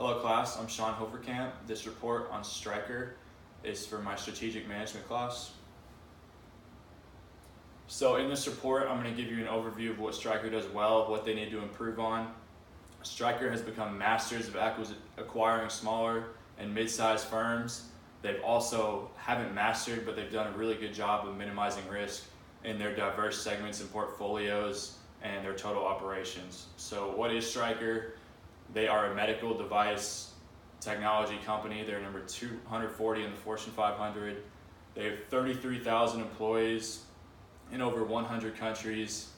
Hello class, I'm Sean Hoverkamp. This report on Stryker is for my strategic management class. So in this report, I'm going to give you an overview of what Stryker does well, what they need to improve on. Stryker has become masters of acquiring smaller and mid-sized firms. They've also haven't mastered, but they've done a really good job of minimizing risk in their diverse segments and portfolios and their total operations. So what is Stryker? They are a medical device technology company. They're number 240 in the Fortune 500. They have 33,000 employees in over 100 countries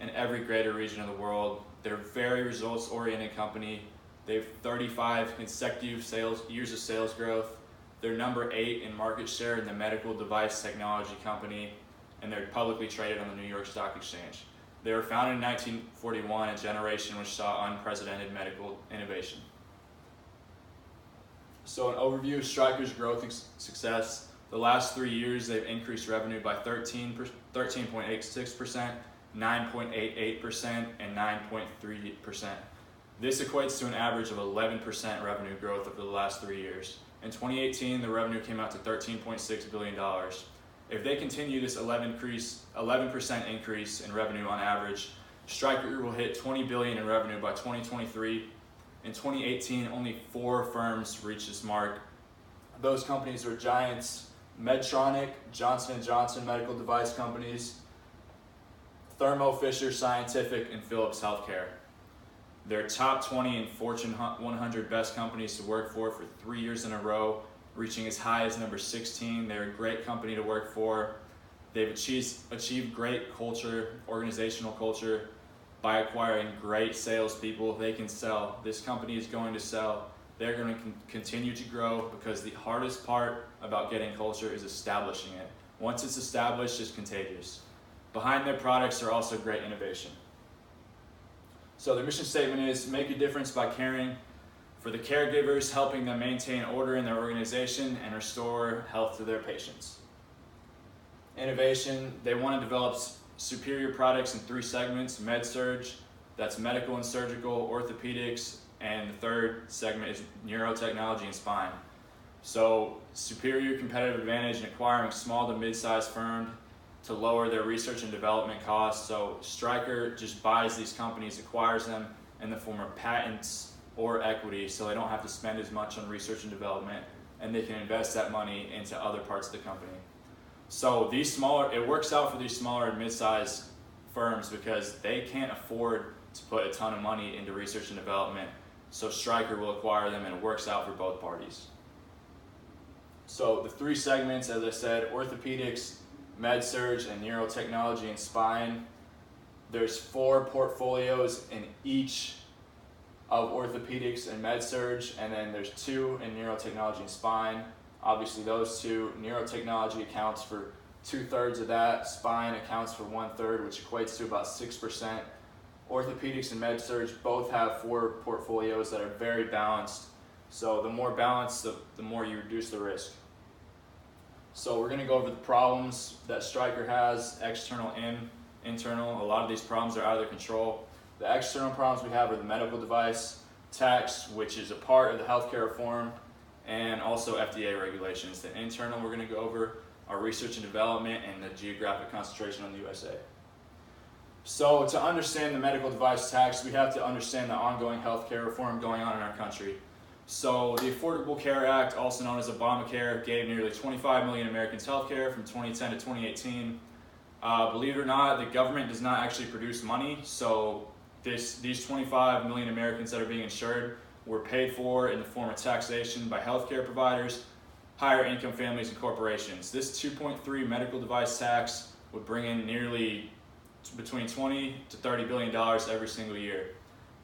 in every greater region of the world. They're a very results-oriented company. They have 35 consecutive years of sales growth. They're number 8 in market share in the medical device technology company, and they're publicly traded on the New York Stock Exchange. They were founded in 1941, a generation which saw unprecedented medical innovation. So an overview of Stryker's growth and success. The last 3 years, they've increased revenue by 13.86%, 9.88%, and 9.3%. This equates to an average of 11% revenue growth over the last 3 years. In 2018, the revenue came out to $13.6 billion. If they continue this 11% increase in revenue on average, Stryker will hit $20 billion in revenue by 2023. In 2018, only 4 firms reached this mark. Those companies are giants: Medtronic, Johnson & Johnson medical device companies, Thermo Fisher Scientific, and Philips Healthcare. They're top 20 in Fortune 100 best companies to work for 3 years in a row, reaching as high as number 16. They're a great company to work for. They've achieved great culture, organizational culture, by acquiring great salespeople. They can sell. This company is going to sell. They're going to continue to grow because the hardest part about getting culture is establishing it. Once it's established, it's contagious. Behind their products are also great innovation. So their mission statement is make a difference by caring for the caregivers, helping them maintain order in their organization and restore health to their patients. Innovation, they want to develop superior products in 3 segments: med-surg, that's medical and surgical, orthopedics, and the third segment is neurotechnology and spine. So superior competitive advantage in acquiring small to mid-sized firms to lower their research and development costs. So Stryker just buys these companies, acquires them in the form of patents or equity, so they don't have to spend as much on research and development, and they can invest that money into other parts of the company. So it works out for these smaller and mid-sized firms because they can't afford to put a ton of money into research and development. So Stryker will acquire them, and it works out for both parties. So the 3 segments, as I said, orthopedics, med-surg, and neurotechnology and spine. There's 4 portfolios in each of orthopedics and med-surg, and then there's 2 in neurotechnology and spine. Obviously those 2, neurotechnology accounts for 2/3 of that, spine accounts for 1/3, which equates to about 6%. Orthopedics and med-surg both have 4 portfolios that are very balanced. So the more balanced, the more you reduce the risk. So we're going to go over the problems that Stryker has, external and internal. A lot of these problems are out of their control. The external problems we have are the medical device tax, which is a part of the healthcare reform, and also FDA regulations. The internal we're going to go over are research and development and the geographic concentration on the USA. So to understand the medical device tax, we have to understand the ongoing healthcare reform going on in our country. So the Affordable Care Act, also known as Obamacare, gave nearly 25 million Americans health care from 2010 to 2018. Believe it or not, the government does not actually produce money, so these 25 million Americans that are being insured were paid for in the form of taxation by healthcare providers, higher income families, and corporations. This 2.3 medical device tax would bring in nearly between $20 to $30 billion every single year.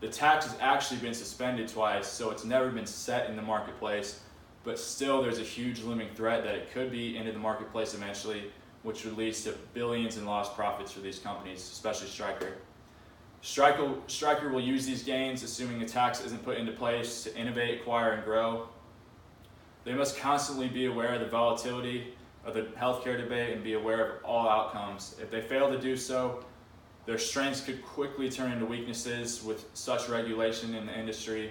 The tax has actually been suspended twice, so it's never been set in the marketplace, but still there's a huge looming threat that it could be into the marketplace eventually, which would lead to billions in lost profits for these companies, especially Stryker. Stryker will use these gains, assuming the tax isn't put into place, to innovate, acquire, and grow. They must constantly be aware of the volatility of the healthcare debate and be aware of all outcomes. If they fail to do so, their strengths could quickly turn into weaknesses with such regulation in the industry.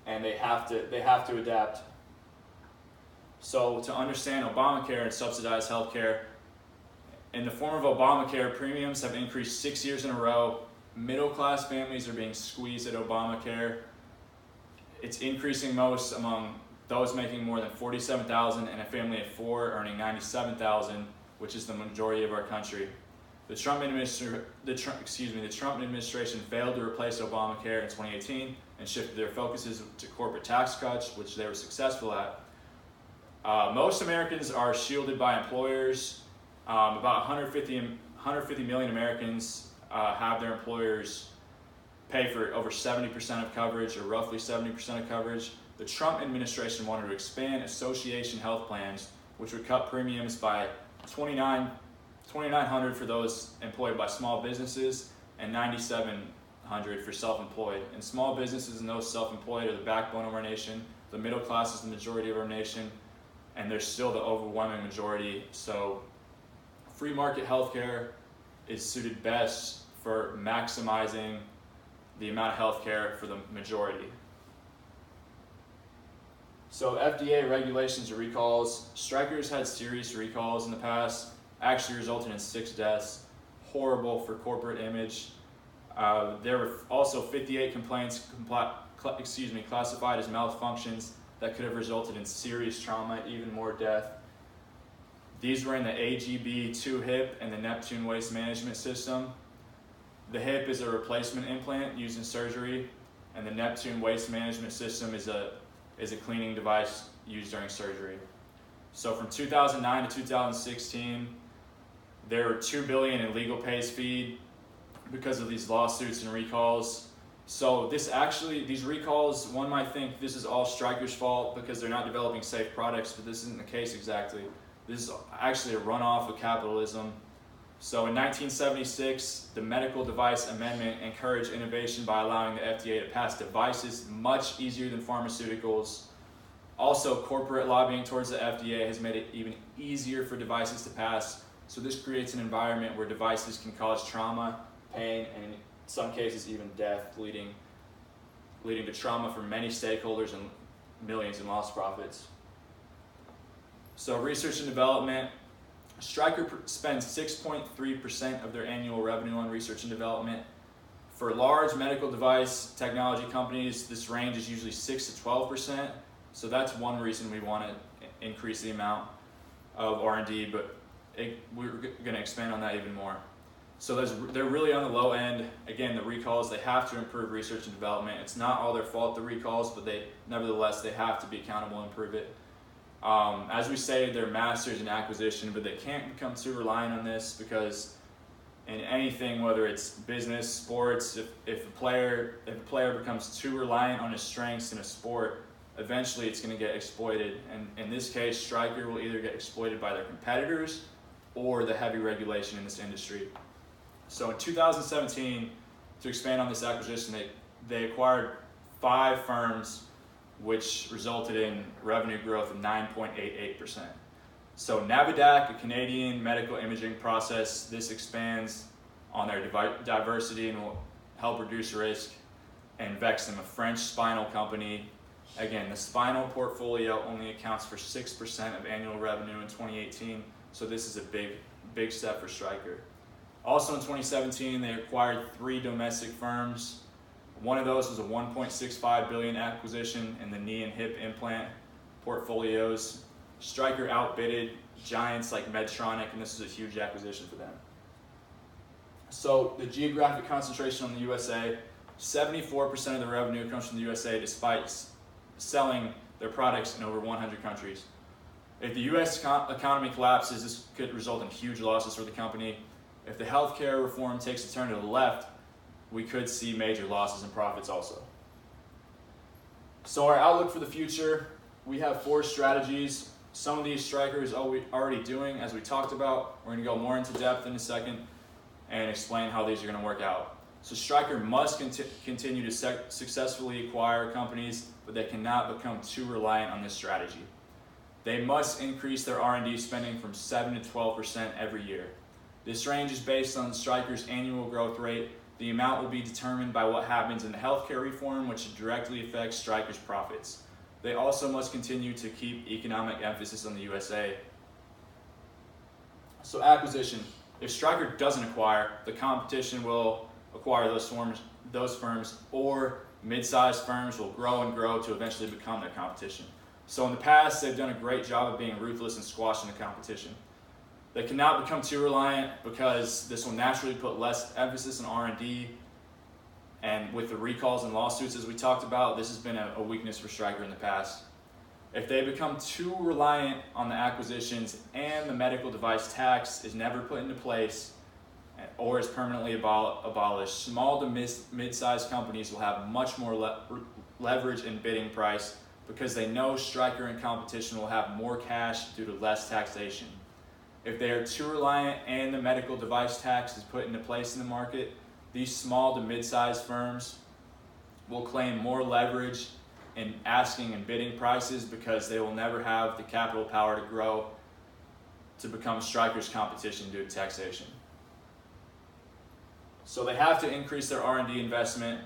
and they have to adapt. So to understand Obamacare and subsidized healthcare, in the form of Obamacare, premiums have increased 6 years in a row. Middle-class families are being squeezed at Obamacare. It's increasing most among those making more than $47,000 and a family of 4 earning $97,000, which is the majority of our country. The Trump administration failed to replace Obamacare in 2018 and shifted their focuses to corporate tax cuts, which they were successful at. Most Americans are shielded by employers. About 150 million Americans have their employers pay for over 70% of coverage, or roughly 70% of coverage. The Trump administration wanted to expand association health plans, which would cut premiums by $2,900 for those employed by small businesses and $9,700 for self-employed. And small businesses and those self-employed are the backbone of our nation. The middle class is the majority of our nation, and they're still the overwhelming majority. So free market healthcare is suited best for maximizing the amount of healthcare for the majority. So FDA regulations or recalls. Stryker's had serious recalls in the past, actually resulted in 6 deaths. Horrible for corporate image. There were also 58 complaints classified as malfunctions that could have resulted in serious trauma, even more death. These were in the AGB2 hip and the Neptune waste management system. The hip is a replacement implant used in surgery, and the Neptune waste management system is a cleaning device used during surgery. So from 2009 to 2016, there were $2 billion in legal pays fees because of these lawsuits and recalls. So these recalls, one might think this is all Stryker's fault because they're not developing safe products, but this isn't the case exactly. This is actually a runoff of capitalism. So in 1976, the Medical Device Amendment encouraged innovation by allowing the FDA to pass devices much easier than pharmaceuticals. Also, corporate lobbying towards the FDA has made it even easier for devices to pass. So this creates an environment where devices can cause trauma, pain, and in some cases even death, leading to trauma for many stakeholders and millions in lost profits. So research and development. Stryker spends 6.3% of their annual revenue on research and development. For large medical device technology companies, this range is usually 6 to 12%. So that's one reason we want to increase the amount of R&D, but we're going to expand on that even more. So they're really on the low end. Again, the recalls, they have to improve research and development. It's not all their fault, the recalls, but nevertheless, they have to be accountable and improve it. As we say, they're masters in acquisition, but they can't become too reliant on this, because in anything, whether it's business, sports, if a player becomes too reliant on his strengths in a sport, eventually it's going to get exploited. And in this case, Stryker will either get exploited by their competitors or the heavy regulation in this industry. So in 2017, to expand on this acquisition, they acquired 5 firms, which resulted in revenue growth of 9.88%. So Navidac, a Canadian medical imaging process, this expands on their diversity and will help reduce risk. And Vexim, a French spinal company. Again, the spinal portfolio only accounts for 6% of annual revenue in 2018, so this is a big step for Stryker. Also in 2017, they acquired 3 domestic firms. One of those was a $1.65 billion acquisition in the knee and hip implant portfolios. Stryker outbidded giants like Medtronic, and this is a huge acquisition for them. So the geographic concentration on the USA, 74% of the revenue comes from the USA despite selling their products in over 100 countries. If the US economy collapses, this could result in huge losses for the company. If the healthcare reform takes a turn to the left, we could see major losses in profits also. So our outlook for the future, we have 4 strategies. Some of these Stryker is already doing, as we talked about. We're going to go more into depth in a second and explain how these are going to work out. So Stryker must continue to successfully acquire companies, but they cannot become too reliant on this strategy. They must increase their R&D spending from 7 to 12% every year. This range is based on Stryker's annual growth rate. The amount will be determined by what happens in the healthcare reform, which directly affects Stryker's profits. They also must continue to keep economic emphasis on the USA. So acquisition. If Stryker doesn't acquire, the competition will acquire those firms, or mid-sized firms will grow and grow to eventually become their competition. So in the past, they've done a great job of being ruthless and squashing the competition. They cannot become too reliant, because this will naturally put less emphasis on R&D, and with the recalls and lawsuits as we talked about, this has been a weakness for Stryker in the past. If they become too reliant on the acquisitions and the medical device tax is never put into place or is permanently abolished, small to mid-sized companies will have much more leverage in bidding price, because they know Stryker and competition will have more cash due to less taxation. If they are too reliant and the medical device tax is put into place in the market, these small to mid-sized firms will claim more leverage in asking and bidding prices, because they will never have the capital power to grow to become Stryker's competition due to taxation. So they have to increase their R&D investment.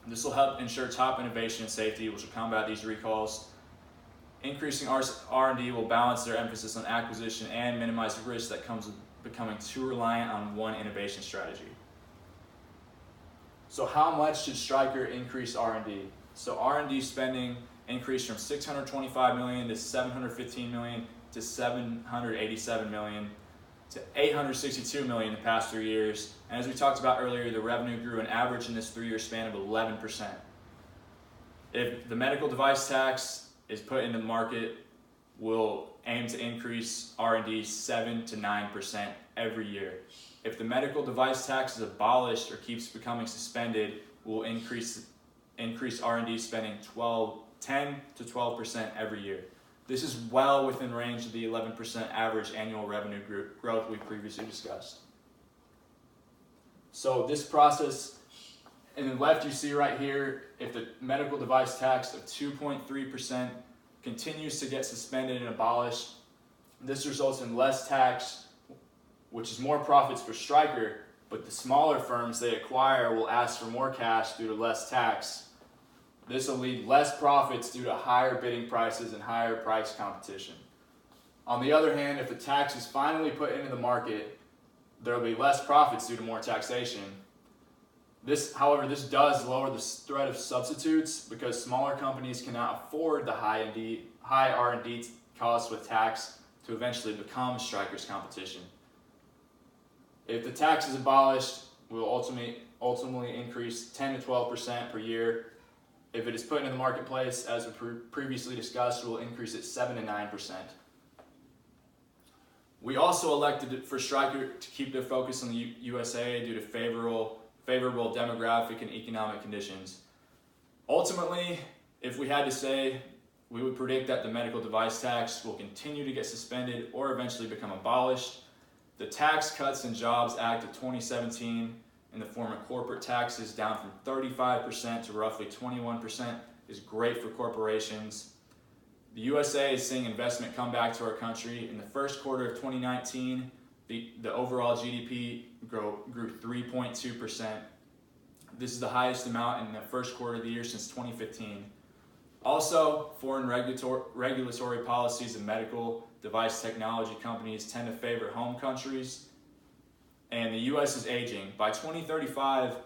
This will help ensure top innovation and safety, which will combat these recalls. Increasing R&D will balance their emphasis on acquisition and minimize the risk that comes with becoming too reliant on one innovation strategy. So how much should Stryker increase R&D? So R&D spending increased from $625 million to $715 million to $787 million to $862 million in the past 3 years. And as we talked about earlier, the revenue grew an average in this 3-year span of 11%. If the medical device tax is put into the market, we'll aim to increase R&D 7 to 9% every year. If the medical device tax is abolished or keeps becoming suspended, we'll increase R&D spending 10 to 12% every year. This is well within range of the 11% average annual revenue growth we previously discussed. So this process, in the left you see right here, if the medical device tax of 2.3% continues to get suspended and abolished, this results in less tax, which is more profits for Stryker, but the smaller firms they acquire will ask for more cash due to less tax. This will lead less profits due to higher bidding prices and higher price competition. On the other hand, if the tax is finally put into the market, there will be less profits due to more taxation. However, this does lower the threat of substitutes, because smaller companies cannot afford the high R&D costs with tax to eventually become Stryker's competition. If the tax is abolished, we will ultimately increase 10 to 12% per year. If it is put into the marketplace, as we previously discussed, we'll increase it 7 to 9%. We also elected for Stryker to keep their focus on the USA due to favorable demographic and economic conditions. Ultimately, if we had to say, we would predict that the medical device tax will continue to get suspended or eventually become abolished. The Tax Cuts and Jobs Act of 2017, in the form of corporate taxes down from 35% to roughly 21%, is great for corporations. The USA is seeing investment come back to our country. In the first quarter of 2019, the overall GDP grew 3.2%. This is the highest amount in the first quarter of the year since 2015. Also, foreign regulatory policies and medical device technology companies tend to favor home countries, and the U.S. is aging. By 2035,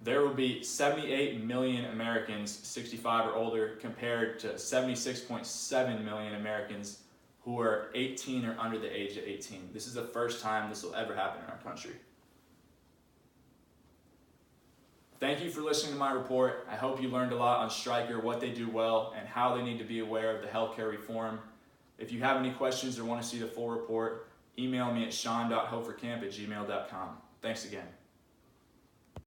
there will be 78 million Americans 65 or older, compared to 76.7 million Americans who are 18 or under the age of 18. This is the first time this will ever happen in our country. Thank you for listening to my report. I hope you learned a lot on Stryker, what they do well, and how they need to be aware of the healthcare reform. If you have any questions or want to see the full report, email me at sean.hoferkamp@gmail.com. Thanks again.